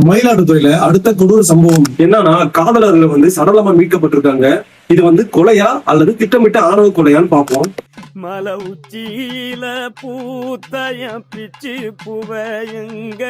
மயிலாடுதுறையில அடுத்த கொடூர சம்பவம் என்னன்னா, காதலர்கள் சடலமா மீட்கப்பட்டிருக்காங்க. இது கொலையா அல்லது திட்டமிட்ட ஆணவ கொலையான்னு பார்ப்போம். மலை உச்சியில பூத்தயம் பிச்சு புவையுங்க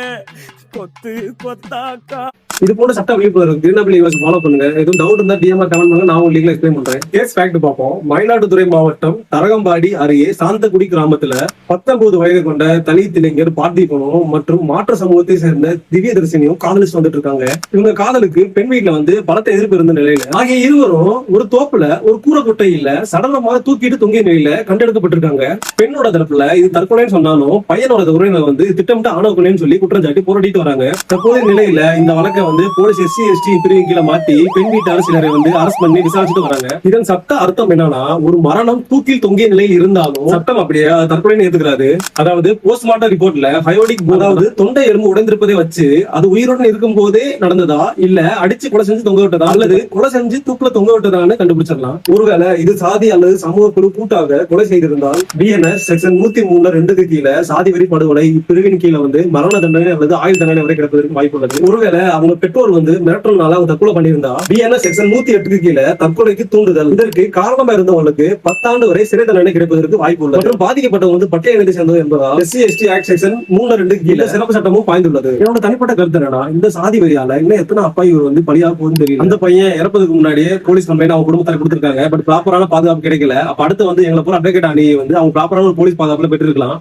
கொத்து கொத்தாக்கா. இது போல சட்ட விழிப்புணர்வு ஃபாலோ பண்ணுங்க. எதுவும் டவுட் இருந்தா டிஎம்ஆர் கமெண்ட் பண்ணுங்க. நான் உங்களுக்கு எக்ஸ்பிளைன் பண்றேன். கேஸ் ஃபேக்ட் பார்ப்போம். மயிலாடுதுறை மாவட்டம் தரகம்பாடி அருகே சாந்தகுடி கிராமத்துல 19 வயது கொண்ட தலித் இளைஞர் பார்த்திபனும் மற்றும் மாற்று சமூகத்தை சேர்ந்த திவ்யதர்சினியும் காதலிச்சு வந்துட்டு இருக்காங்க. இவங்க காதலுக்கு பெண் வீட்டுல பலத்த எதிர்ப்பு இருந்த நிலையில ஆகிய இருவரும் ஒரு தோப்புல ஒரு கூரைக்குட்டையில சடலமாக தூக்கிட்டு தொங்கிய நிலையில கண்டெடுக்கப்பட்டிருக்காங்க. பெண்ணோட தரப்புல இது தற்கொலைன்னு சொன்னாலும் பையனோட உறவினர் திட்டமிட்ட ஆணவ கொலைன்னு சொல்லி குற்றம் சாட்டி போராடிட்டு வராங்க. தற்போதைய நிலையில இந்த வழக்கை போலீஸ் SC ST பிரிவு கீழே மாத்தி பெண் வீட்டார் சிலரை அரெஸ்ட் பண்ணி விசாரிச்சுட்டு வராங்க. இதன் சட்ட அர்த்தம் என்னன்னா, ஒரு மரணம் தூக்கில் தொங்கிய நிலையில் இருந்தாலும் சட்டம் அப்படியே தற்கொலைன்னு ஏத்துக்கிறாரு. அதாவது போஸ்ட்மார்ட்டம் ரிப்போர்ட்ல ஹயோடிக், அதாவது தொண்டை எலும்பு உடைந்திருப்பதை வச்சு அது உயிருடன் இருக்கும் போதே நடந்ததா இல்ல அடிச்சு கொலை செஞ்சு தொங்க விட்டதா அல்லது கொலை செஞ்சு தூக்குல தொங்க விட்டதான்னு கண்டுபிடிச்சிடலாம். ஒருவேளை இது சாதி அல்லது சமூக குழு கூட்டாக கொலை செய்திருந்தால் BNS செக்ஷன் 103(2) கீழே சாதி வெறி படுகொலை பிரிவின் கீழே மரண தண்டனை அல்லது ஆயுள் தண்டனை வரை கிடைப்பதற்கு வாய்ப்பு உள்ளது. ஒருவேளை அவங்க பெற்றோர் மிரட்டல்னால அவங்க தற்கொலை பண்ணியிருந்தா BNS செக்ஷன் 108 கீழே தற்கொலைக்கு தூண்டுதல், இதற்கு காரணமா இருந்தவங்களுக்கு 10 ஆண்டு வரை சிறை தண்டனை கிடைப்பதற்கு வாய்ப்பு உள்ளது. மற்றும் பாதிக்கப்பட்டவங்க பட்டிய இனத்தை சேர்ந்தது என்பதால் SC ST ஆக்ட் செக்ஷன் 3(2) கீழே சிறப்பு சட்டமும் பாய்ந்துள்ளது. என்னோட தனிப்பட்ட கருத்து என்னன்னா, இந்த சாதி வெறியால இன்னும் எத்தனை அப்பா இவர் பலியாக போகுதுன்னு தெரியல. அந்த பையன் இறப்பதுக்கு முன்னாடியே போலீஸ் கம்ப்ளைண்ட் அவங்க குடும்பத்தால கொடுத்திருக்காங்க. பட் ப்ராப்பரான பாதுகாப்பு கிடைக்கல. அப்ப அடுத்து எங்களை போல அட்வொகேட் அணி அவங்க ப்ராப்பரான போலீஸ் பாதுகாப்புல பெற்றிருக்கலாம்.